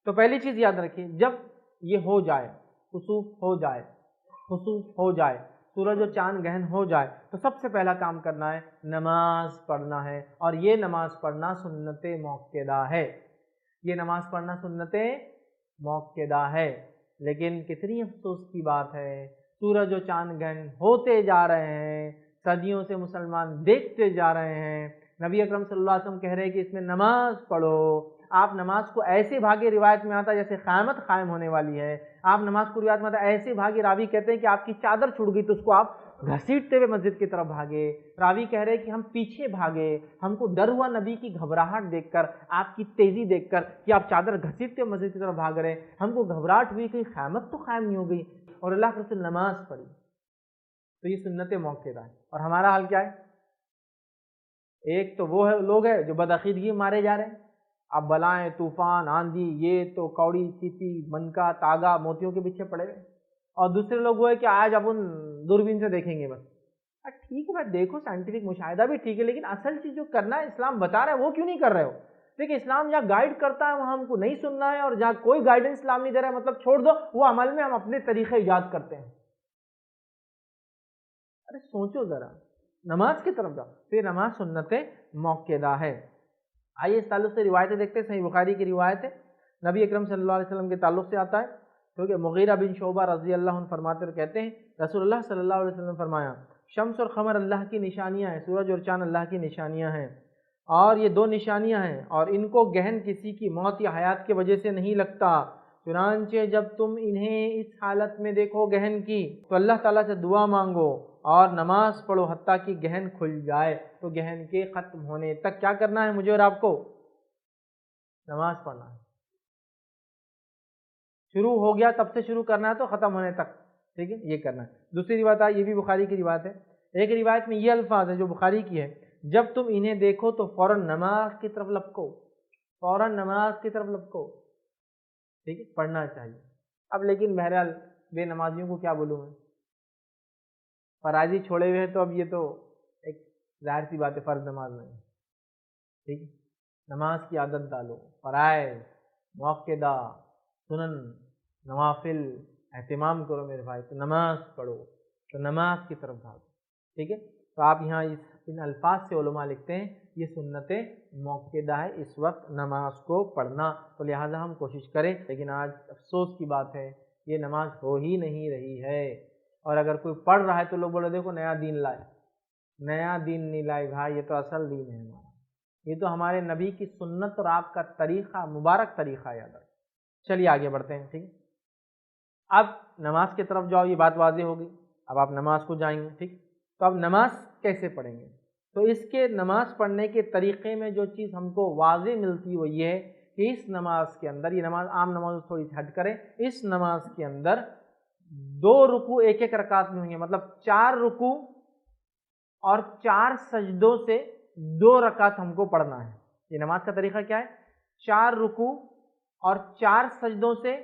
تو پہلی چیز یاد رکھیے، جب یہ ہو جائے، خسوف ہو جائے، سورج اور چاند گہن ہو جائے، تو سب سے پہلا کام کرنا ہے نماز پڑھنا ہے، اور یہ نماز پڑھنا سنت موقدہ ہے، یہ نماز پڑھنا سنت موقدہ ہے۔ لیکن کتنی افسوس کی بات ہے، سورج و چاند گہن ہوتے جا رہے ہیں، صدیوں سے مسلمان دیکھتے جا رہے ہیں، نبی اکرم صلی اللہ علیہ وسلم کہہ رہے ہیں کہ اس میں نماز پڑھو، آپ نماز کو ایسے بھاگے، روایت میں آتا ہے جیسے قیامت قائم ہونے والی ہے، آپ نماز کو روایت میں آتا ہے ایسے بھاگے، راوی کہتے ہیں کہ آپ کی چادر چھوٹ گئی تو اس کو آپ گھسیٹتے ہوئے مسجد کی طرف بھاگے، راوی کہہ رہے کہ ہم پیچھے بھاگے، ہم کو ڈر ہوا نبی کی گھبراہٹ دیکھ کر، آپ کی تیزی دیکھ کر کہ آپ چادر گھسیٹتے ہوئے مسجد کی طرف بھاگ رہے ہیں، ہم کو گھبراہٹ ہوئی کہ قیامت تو قائم نہیں ہو گئی، اور اللہ کے رسول نماز پڑھی۔ تو یہ سنت موقدہ ہے، اور ہمارا حال کیا ہے؟ ایک تو وہ لوگ ہیں جو بدعقیدگی مارے جا رہے ہیں، اب بلائیں، طوفان، آندھی، یہ تو کوڑی، چیتی، منکا، تاگا، موتیوں کے پیچھے پڑے ہوئے، اور دوسرے لوگ وہ ہے کہ آج اپن دوربین سے دیکھیں گے بس۔ ٹھیک ہے بھائی، دیکھو سائنٹیفک مشاہدہ بھی ٹھیک ہے، لیکن اصل چیز جو کرنا ہے اسلام بتا رہا ہے وہ کیوں نہیں کر رہے ہو؟ دیکھیں اسلام جہاں گائیڈ کرتا ہے وہاں ہم کو نہیں سننا ہے، اور جہاں کوئی گائیڈنس اسلام نہیں دے رہا ہے مطلب چھوڑ دو، وہ عمل میں ہم اپنے طریقے ایجاد کرتے ہیں۔ ارے سوچو ذرا، نماز کی طرف جاؤ، پھر نماز سنت موقدہ ہے۔ آئیے اس تعلق سے روایتیں دیکھتے ہیں، صحیح بخاری کی روایت ہے، نبی اکرم صلی اللہ علیہ وسلم کے تعلق سے آتا ہے، کیونکہ مغیرہ بن شعبہ رضی اللہ عنہ فرماتے اور کہتے ہیں رسول اللہ صلی اللہ علیہ وسلم نے فرمایا، شمس اور قمر اللہ کی نشانیاں ہیں، سورج اور چاند اللہ کی نشانیاں ہیں، اور یہ دو نشانیاں ہیں، اور ان کو گہن کسی کی موت یا حیات کی وجہ سے نہیں لگتا، چنانچہ جب تم انہیں اس حالت میں دیکھو گہن کی تو اللہ تعالیٰ سے دعا مانگو اور نماز پڑھو حتیٰ کہ گہن کھل جائے۔ تو گہن کے ختم ہونے تک کیا کرنا ہے مجھے اور آپ کو؟ نماز پڑھنا ہے۔ شروع ہو گیا تب سے شروع کرنا ہے تو ختم ہونے تک، ٹھیک ہے، یہ کرنا ہے۔ دوسری روایت ہے، یہ بھی بخاری کی روایت ہے، ایک روایت میں یہ الفاظ ہے جو بخاری کی ہے، جب تم انہیں دیکھو تو فوراً نماز کی طرف لپکو، فوراً نماز کی طرف لپکو، ٹھیک ہے، پڑھنا چاہیے۔ اب لیکن بہرحال بے نمازیوں کو کیا بولوں میں، فرائضی چھوڑے ہوئے ہیں تو اب یہ تو ایک ظاہر سی بات ہے، فرض نماز نہیں، ٹھیک ہے، نماز کی عادت ڈالو، فرائض، موقدہ، سنن، نوافل اہتمام کرو میرے بھائی، تو نماز پڑھو، تو نماز کی طرف بھاگو، ٹھیک ہے۔ تو آپ یہاں ان الفاظ سے علماء لکھتے ہیں یہ سنت موقدہ ہے اس وقت نماز کو پڑھنا، تو لہٰذا ہم کوشش کریں، لیکن آج افسوس کی بات ہے یہ نماز ہو ہی نہیں رہی ہے، اور اگر کوئی پڑھ رہا ہے تو لوگ بولے دیکھو نیا دین لائے، نیا دین نہیں لائے بھائی، یہ تو اصل دین ہے ہمارا، یہ تو ہمارے نبی کی سنت اور آپ کا طریقہ، مبارک طریقہ یاد رکھیں۔ چلیے آگے بڑھتے ہیں، ٹھیک ہے۔ اب نماز کی طرف جاؤ، یہ بات واضح ہوگی، اب آپ نماز کو جائیں گے، ٹھیک۔ تو اب نماز کیسے پڑھیں گے؟ تو اس کے نماز پڑھنے کے طریقے میں جو چیز ہم کو واضح ملتی وہ یہ ہے کہ اس نماز کے اندر، یہ نماز عام نماز تھوڑی سی ہٹ کریں، اس نماز کے اندر 2 رکوع ایک ایک رکعت میں ہوں گے، مطلب 4 رکوع اور 4 سجدوں سے 2 رکعت ہم کو پڑھنا ہے۔ یہ نماز کا طریقہ کیا ہے؟ 4 رکوع اور 4 سجدوں سے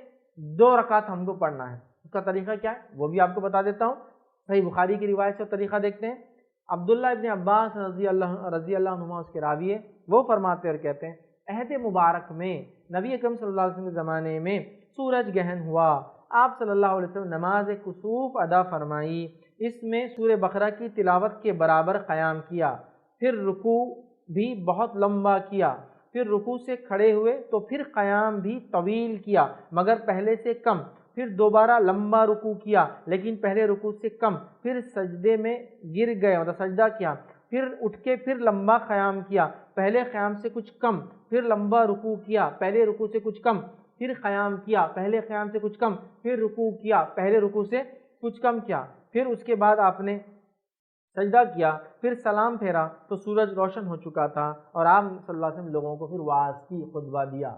2 رکعت ہم کو پڑھنا ہے۔ اس کا طریقہ کیا ہے وہ بھی آپ کو بتا دیتا ہوں، صحیح بخاری کی روایت سے طریقہ دیکھتے ہیں۔ عبداللہ ابن عباس رضی اللہ عنہما اس کے راوی ہے، وہ فرماتے اور کہتے ہیں عہد مبارک میں نبی اکرم صلی اللہ علیہ وسلم کے زمانے میں سورج گہن ہوا، آپ صلی اللہ علیہ وسلم نماز کسوف ادا فرمائی، اس میں سورہ بقرہ کی تلاوت کے برابر قیام کیا، پھر رکوع بھی بہت لمبا کیا، پھر رکوع سے کھڑے ہوئے تو پھر قیام بھی طویل کیا مگر پہلے سے کم، پھر دوبارہ لمبا رکوع کیا لیکن پہلے رکوع سے کم، پھر سجدے میں گر گئے مطلب سجدہ کیا، پھر اٹھ کے پھر لمبا قیام کیا، پہلے قیام سے کچھ کم، پھر لمبا رکوع کیا، پہلے رکوع سے کچھ کم، پھر قیام کیا، پہلے قیام سے کچھ کم، پھر رکوع کیا، پہلے رکوع سے کچھ کم کیا، پھر اس کے بعد آپ نے سجدہ کیا، پھر سلام پھیرا تو سورج روشن ہو چکا تھا، اور آپ صلی اللہ علیہ وسلم لوگوں کو پھر واعظ کی، خطبہ دیا۔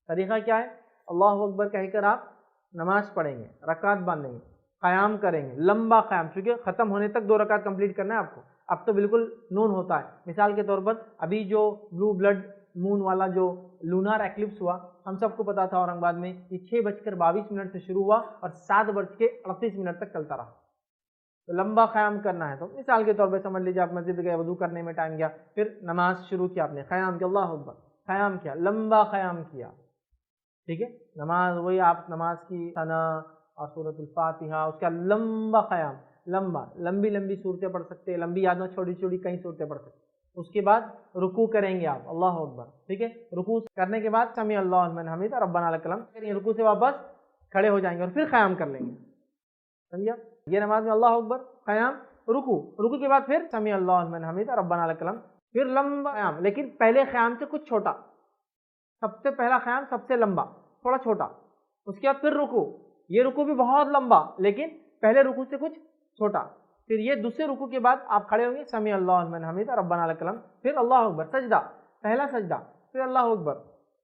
طریقہ کیا ہے؟ اللہ اکبر کہہ کر آپ نماز پڑھیں گے، رکعت باندھیں گے، قیام کریں گے، لمبا قیام، چونکہ ختم ہونے تک 2 رکعت کمپلیٹ کرنا ہے آپ کو۔ اب تو بالکل نون ہوتا ہے، مثال کے طور پر ابھی جو بلو بلڈ مون والا جو لونار ایکلپس ہوا، ہم سب کو پتا تھا اورنگ آباد میں، یہ 6:22 سے شروع ہوا اور 7:38 تک چلتا رہا، تو لمبا قیام کرنا ہے۔ تو مثال کے طور پہ سمجھ لیجیے آپ مسجد گئے، وضو کرنے میں ٹائم گیا، پھر نماز شروع کیا، آپ نے قیام کیا، اللہ اکبر، قیام کیا، لمبا قیام کیا، ٹھیک ہے، نماز وہی آپ نماز کی ثنا اور سورۃ الفاتحہ، اس کا لمبا قیام، لمبی لمبی صورتیں پڑھ سکتے ہیں، لمبی یاد نہ چھوٹی چھوٹی کئی صورتیں پڑھ سکتے ہیں۔ اس کے بعد رکوع کریں گے آپ، اللہ اکبر، ٹھیک ہے، رکوع کرنے کے بعد سمیع اللہ لمن حمیدہ ربنا لک الحمد، رکوع سے واپس کھڑے ہو جائیں گے اور پھر قیام کر لیں گے، سمجھا؟ یہ نماز میں اللہ اکبر، قیام، رکوع کے بعد پھر سمیع اللہ لمن حمیدہ ربنا لک الحمد، پھر لمبا قیام، لیکن پہلے قیام سے کچھ چھوٹا، سب سے پہلا قیام سب سے لمبا، تھوڑا چھوٹا، اس کے بعد پھر رکوع، یہ رکوع بھی بہت لمبا لیکن پہلے رکوع سے کچھ چھوٹا، پھر یہ دوسرے رکوع کے بعد آپ کھڑے ہوں گے سمیع اللہ لمن حمیدہ ربنا لک الحمد، پھر اللہ اکبر، سجدہ، پہلا سجدہ، پھر اللہ اکبر،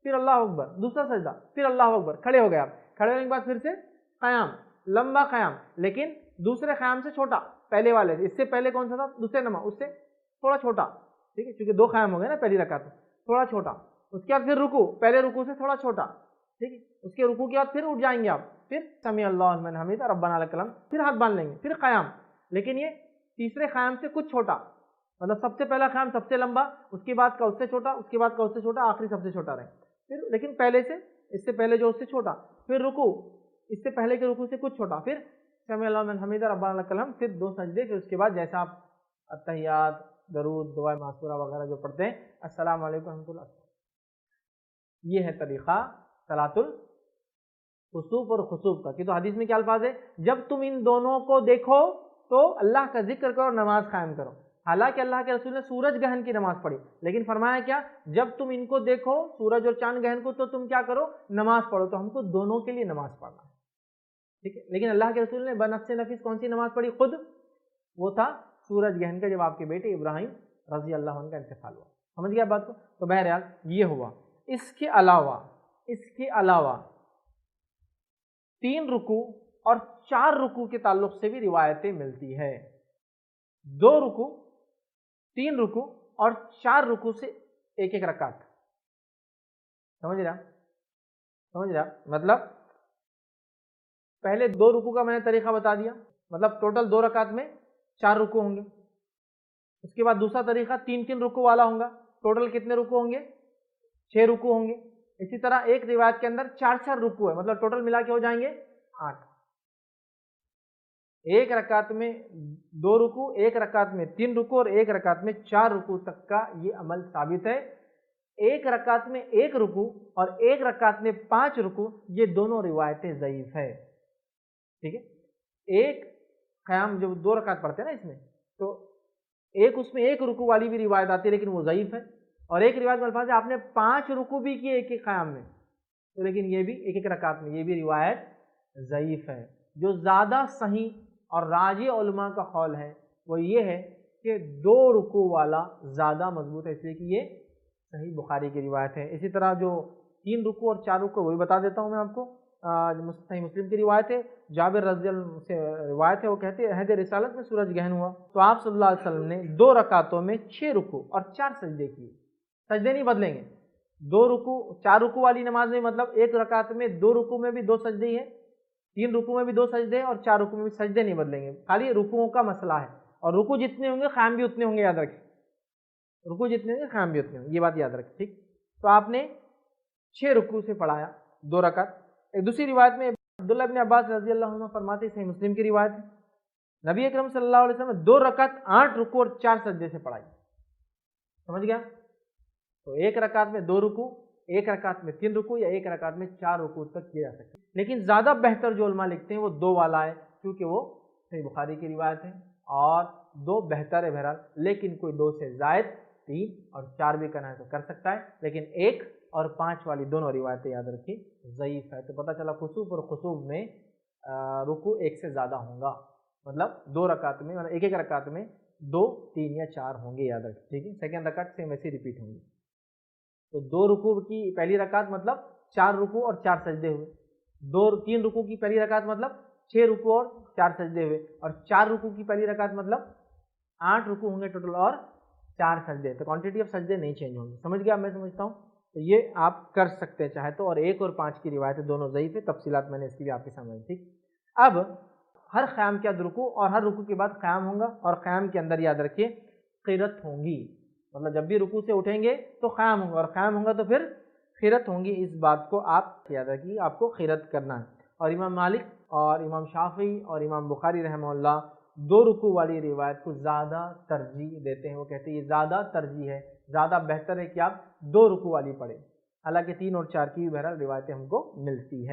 پھر اللہ اکبر، دوسرا سجدہ، پھر اللہ اکبر، کھڑے ہو گئے آپ، کھڑے ہونے کے بعد پھر سے قیام، لمبا قیام لیکن دوسرے قیام سے چھوٹا، پہلے والے سے، اس سے پہلے کون سا تھا؟ دوسرے نماز، اس سے تھوڑا چھوٹا، ٹھیک ہے، کیونکہ دو قیام ہو گئے نا پہلی رکعت میں، تھوڑا چھوٹا، اس کے بعد پھر رکوع، پہلے رکوع سے تھوڑا چھوٹا، ٹھیک ہے، اس کے رکوع کے بعد پھر اٹھ جائیں گے آپ، پھر سمیع اللہ لمن حمیدہ ربنا لک الحمد، پھر ہاتھ باندھ لیں گے، پھر قیام، لیکن یہ تیسرے قیام سے کچھ چھوٹا، مطلب سب سے پہلا قیام سب سے لمبا، اس کے بعد کا اس سے چھوٹا، اس کے بعد کا اس سے چھوٹا، آخری سب سے چھوٹا رہے، پھر لیکن پہلے سے، اس سے پہلے جو اس سے چھوٹا، پھر رکوع، اس سے پہلے کے رکوع سے کچھ چھوٹا، پھر سمیع اللہ لمن حمیدہ ربنا لک الحمد، پھر دو سجدے، پھر اس کے بعد جیسا آپ التحیات، درود، دعائے معصورہ وغیرہ جو پڑھتے ہیں، السلام علیکم ورحمۃ اللہ، یہ ہے طریقہ صلاۃ الخسوف اور خسوف کا، کہ تو حدیث میں کیا الفاظ ہے؟ جب تم ان دونوں کو دیکھو تو اللہ کا ذکر کرو، نماز قائم کرو۔ حالانکہ اللہ کے رسول نے سورج گہن کی نماز پڑھی، لیکن فرمایا کیا؟ جب تم ان کو دیکھو، سورج اور چاند گہن کو، تو تم کیا کرو؟ نماز پڑھو۔ تو ہم کو دونوں کے لیے نماز پڑھنا ہے، ٹھیک ہے، لیکن اللہ کے رسول نے بنفس نفیس کون سی نماز پڑھی خود؟ وہ تھا سورج گہن کا، جب آپ کے بیٹے ابراہیم رضی اللہ عنہ کا انتقال ہوا۔ سمجھ گیا بات کو؟ تو بہرحال یہ ہوا۔ اس کے علاوہ 3 رکوع اور 4 رکوع کے تعلق سے بھی روایتیں ملتی ہے۔ 2 رکوع، 3 رکوع اور 4 رکوع سے ایک ایک رکعت، سمجھ رہا؟ مطلب پہلے 2 رکوع کا میں نے طریقہ بتا دیا، مطلب ٹوٹل 2 رکعت میں 4 رکوع ہوں گے۔ اس کے بعد دوسرا طریقہ 3 رکوع والا ہوگا، ٹوٹل کتنے رکوع ہوں گے؟ 6 رکوع ہوں گے۔ اسی طرح ایک روایت کے اندر 4 رکوع ہے، مطلب ٹوٹل ملا کے ہو جائیں گے 8۔ ایک رکعت میں 2 رکوع، ایک رکعت میں 3 رکوع اور ایک رکعت میں 4 رکوع تک کا یہ عمل ثابت ہے۔ ایک رکعت میں 1 رکوع اور ایک رکعت میں 5 رکوع، یہ دونوں روایتیں ضعیف ہے، ٹھیک ہے۔ ایک قیام جب 2 رکعت پڑھتے ہیں نا اس میں، تو ایک اس میں 1 رکوع والی بھی روایت آتی ہے لیکن وہ ضعیف ہے، اور ایک روایت میں الفاظ ہے آپ نے 5 رکوع بھی کیے ایک ایک قیام میں، تو لیکن یہ بھی ایک ایک رکعت میں، یہ بھی روایت ضعیف ہے۔ جو زیادہ صحیح اور راجح علماء کا قول ہے وہ یہ ہے کہ 2 رکوع والا زیادہ مضبوط ہے، اس لیے کہ یہ صحیح بخاری کی روایت ہے۔ اسی طرح جو 3 رکوع اور 4 رکوع، وہی بتا دیتا ہوں میں آپ کو، صحیح مسلم کی روایت ہے، جابر رضی اللہ عنہ سے روایت ہے، وہ کہتے ہیں عہد رسالت میں سورج گہن ہوا تو آپ صلی اللہ علیہ وسلم نے 2 رکعتوں میں 6 رکوع اور 4 سجدے کیے، سجدے نہیں بدلیں گے۔ 2 رکوع 4 رکوع والی نماز میں مطلب ایک رکعت میں 2 رکوع میں بھی 2 سجدے ہی ہیں، 3 رکوع میں بھی 2 سجدے ہیں، اور 4 رکوع میں بھی سجدے نہیں بدلیں گے، خالی رکوعوں کا مسئلہ ہے، اور رکوع جتنے ہوں گے قیام بھی اتنے ہوں گے، یاد رکھیں، رکوع جتنے ہوں گے قیام بھی اتنے ہوں گے، یہ بات یاد رکھیں، ٹھیک۔ تو آپ نے 6 رکوع سے پڑھایا 2 رکعت۔ ایک دوسری روایت میں عبداللہ ابن عباس رضی اللہ عنہ فرماتے ہیں، صحیح مسلم کی روایت ہے، نبی اکرم صلی اللہ علیہ وسلم 2 رکعت 8 رکوع اور 4 سجدے سے پڑھائی، سمجھ گیا؟ تو ایک رکعت میں 2 رکوع، ایک رکعت میں 3 رکوع، یا ایک رکعت میں 4 رکوع تک کیا جا سکتا ہے، لیکن زیادہ بہتر جو علماء لکھتے ہیں وہ 2 والا ہے، کیونکہ وہ صحیح بخاری کی روایت ہے، اور 2 بہتر ہے بہرحال، لیکن کوئی 2 سے زائد 3 اور 4 بھی کرنا ہے تو کر سکتا ہے، لیکن 1 اور 5 والی دونوں روایتیں یاد رکھی ضعیف ہے۔ تو پتہ چلا خسوف اور خسوف میں رکوع 1 سے زیادہ ہوں گا، مطلب 2 رکعت میں، مطلب ایک رکعت میں 2، 3 یا 4 ہوں گے، یاد رکھیں، ٹھیک ہے۔ سیکنڈ رکعت سے ویسے ریپیٹ ہوں گی، تو 2 رکوع کی پہلی رکعت مطلب 4 رکوع اور 4 سجدے ہوئے، 3 رکوع کی پہلی رکعت مطلب 6 رکوع اور 4 سجدے ہوئے، اور 4 رکوع کی پہلی رکعت مطلب 8 رکوع ہوں گے ٹوٹل اور 4 سجدے، تو کوانٹٹی آف سجدے نہیں چینج ہوں گے، سمجھ گیا؟ میں سمجھتا ہوں تو یہ آپ کر سکتے ہیں چاہے تو، اور 1 اور 5 کی روایتیں دونوں ضعیف ہے، تفصیلات میں نے اس کی بھی آپ کے سامنے، ٹھیک۔ اب ہر قیام کے بعد رکوع اور ہر رکوع کے بعد قیام ہوگا، اور قیام کے اندر یاد رکھیے قرت ہوں گی، مطلب جب بھی رکوع سے اٹھیں گے تو قیام ہوگا، اور قیام ہوگا تو پھر خیرت ہوں گی، اس بات کو آپ یاد رکھیے، آپ کو خیرت کرنا ہے۔ اور امام مالک اور امام شافعی اور امام بخاری رحمہ اللہ 2 رکوع والی روایت کو زیادہ ترجیح دیتے ہیں، وہ کہتے ہیں یہ زیادہ ترجیح ہے، زیادہ بہتر ہے کہ آپ 2 رکوع والی پڑھیں، حالانکہ 3 اور 4 کی بھی بہرحال روایتیں ہم کو ملتی ہے۔